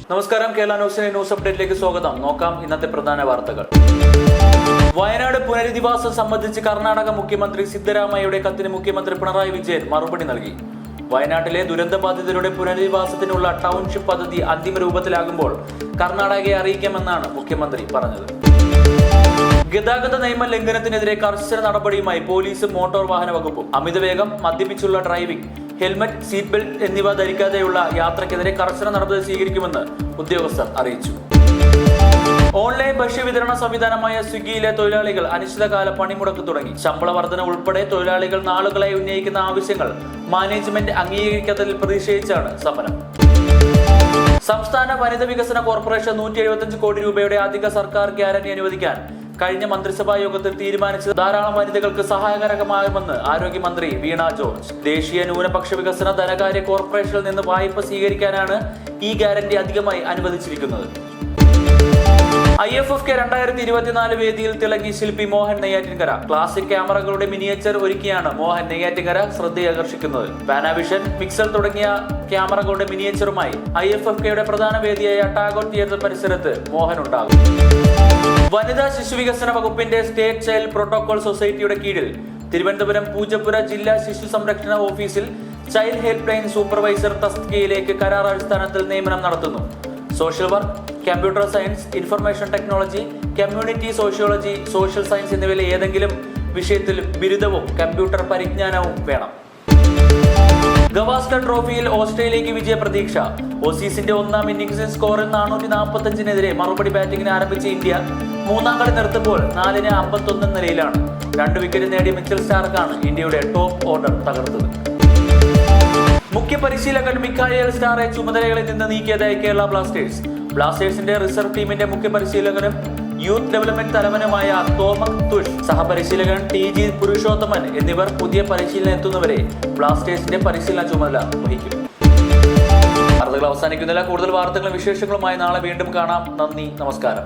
നമസ്കാരം, കേരള ന്യൂസിലെ ന്യൂസ് അപ്ഡേറ്റിലേക്ക് സ്വാഗതം. നോക്കാം ഇന്നത്തെ പ്രധാന വാർത്തകൾ. വയനാട് പുനരധിവാസം സംബന്ധിച്ച് കർണാടക മുഖ്യമന്ത്രി സിദ്ധരാമയ്യയുടെ കത്തിന് മുഖ്യമന്ത്രി പിണറായി വിജയൻ മറുപടി നൽകി. വയനാട്ടിലെ ദുരന്തബാധിതരുടെ പുനരധിവാസത്തിനുള്ള ടൗൺഷിപ്പ് പദ്ധതി അന്തിമ രൂപത്തിലാകുമ്പോൾ കർണാടകയെ അറിയിക്കാമെന്നാണ് മുഖ്യമന്ത്രി പറഞ്ഞത്. ഗതാഗത നിയമ ലംഘനത്തിനെതിരെ കർശന നടപടിയുമായി പോലീസും മോട്ടോർ വാഹന വകുപ്പും. അമിതവേഗം, മദ്യപിച്ചുള്ള ഡ്രൈവിംഗ്, ഹെൽമറ്റ്, സീറ്റ് ബെൽറ്റ് എന്നിവ ധരിക്കാതെയുള്ള യാത്രയ്ക്കെതിരെ കർശന നടപടി സ്വീകരിക്കുമെന്ന് ഉദ്യോഗസ്ഥർ അറിയിച്ചു. ഓൺലൈൻ ഭക്ഷ്യവിതരണ സംവിധാനമായ സ്വിഗ്ഗിയിലെ തൊഴിലാളികൾ അനിശ്ചിതകാല പണിമുടക്ക് തുടങ്ങി. ശമ്പള വർധന ഉൾപ്പെടെ തൊഴിലാളികൾ നാളുകളായി ഉന്നയിക്കുന്ന ആവശ്യങ്ങൾ മാനേജ്മെന്റ് അംഗീകരിക്കാത്തതിൽ പ്രതിഷേധിച്ചാണ് സമരം. സംസ്ഥാന വനിതാ വികസന കോർപ്പറേഷൻ 175 കോടി രൂപയുടെ അധിക സർക്കാർ ഗ്യാരണ്ടി അനുവദിക്കാൻ കഴിഞ്ഞ മന്ത്രിസഭാ യോഗത്തിൽ തീരുമാനിച്ചത് ധാരാളം വനിതകൾക്ക് സഹായകരമാകുമെന്ന് ആരോഗ്യമന്ത്രി വീണ ജോർജ്. ദേശീയ ന്യൂനപക്ഷ വികസന ധനകാര്യ കോർപ്പറേഷനിൽ നിന്ന് വായ്പ സ്വീകരിക്കാനാണ് ഈ ഗ്യാരണ്ടി അധികമായി അനുവദിച്ചിരിക്കുന്നത്. IFFK 2024 വേദിയിൽ തിളങ്ങി ശില്പി മോഹൻ നെയ്യാറ്റിൻകര. ക്ലാസിക് ക്യാമറകളുടെ മിനിയേച്ചർ ഒരുക്കിയാണ് മോഹൻ നെയ്യാറ്റിൻകര ശ്രദ്ധയാകർഷിക്കുന്നത്. പാനാവിഷൻ, പിക്സൽ തുടങ്ങിയ ക്യാമറകളുടെ മിനിയേച്ചറുമായി IFFKയുടെ പ്രധാന വേദിയായ ടാഗോർ തിയേറ്റർ പരിസരത്ത് മോഹൻ ഉണ്ടാകും. വനിതാ ശിശുവികസന വകുപ്പിന്റെ സ്റ്റേറ്റ് ചൈൽഡ് പ്രോട്ടോകോൾ സൊസൈറ്റിയുടെ കീഴിൽ തിരുവനന്തപുരം പൂജപ്പുര ജില്ലാ ശിശു സംരക്ഷണ ഓഫീസിൽ ചൈൽഡ് ഹെൽപ്പ് ലൈൻ സൂപ്പർവൈസർ തസ്തികയിലേക്ക് കരാർ അടിസ്ഥാനത്തിൽ നിയമനം നടത്തുന്നു. Social work, computer science, information technology, community sociology, social science എന്നിവയിലെ ഏതെങ്കിലും വിഷയത്തിൽ ബിരുദവും കമ്പ്യൂട്ടർ പരിജ്ഞാനവും വേണം. ഗവാസ്കർ ട്രോഫിയിൽ ഓസ്ട്രേലിയക്ക് വിജയ പ്രതീക്ഷ. ഓസീസിന്റെ ഒന്നാം ഇന്നിംഗ്സിൽ സ്കോറിൽ 445-നെതിരെ മറുപടി ബാറ്റിംഗിന് ആരംഭിച്ച ഇന്ത്യ മൂന്നാം കളി നിർത്തുമ്പോൾ 4-51 നിലയിലാണ്. 2 വിക്കറ്റ് നേടിയ മിച്ചൽ സ്റ്റാർക്കാണ് ഇന്ത്യയുടെ ടോപ്പ് ഓർഡർ തകർത്തത്. മുഖ്യ പരിശീലകൻ മിഖായേൽ സ്റ്റാറെ ചുമതലകളിൽ നിന്ന് നീക്കിയതായി കേരള ബ്ലാസ്റ്റേഴ്സ്. ബ്ലാസ്റ്റേഴ്സിന്റെ റിസർവ് ടീമിന്റെ മുഖ്യ പരിശീലകനും യൂത്ത് ഡെവലപ്മെന്റ് തലവനുമായ തോമക് തുഷ്, സഹപരിശീലകൻ TG പുരുഷോത്തമൻ എന്നിവർ പുതിയ പരിശീലനം എത്തുന്നവരെ ബ്ലാസ്റ്റേഴ്സിന്റെ പരിശീലന ചുമതല വഹിക്കും. വാർത്തകൾ അവസാനിക്കുന്നില്ല. കൂടുതൽ വാർത്തകളും വിശേഷങ്ങളുമായി നാളെ വീണ്ടും കാണാം. നന്ദി, നമസ്കാരം.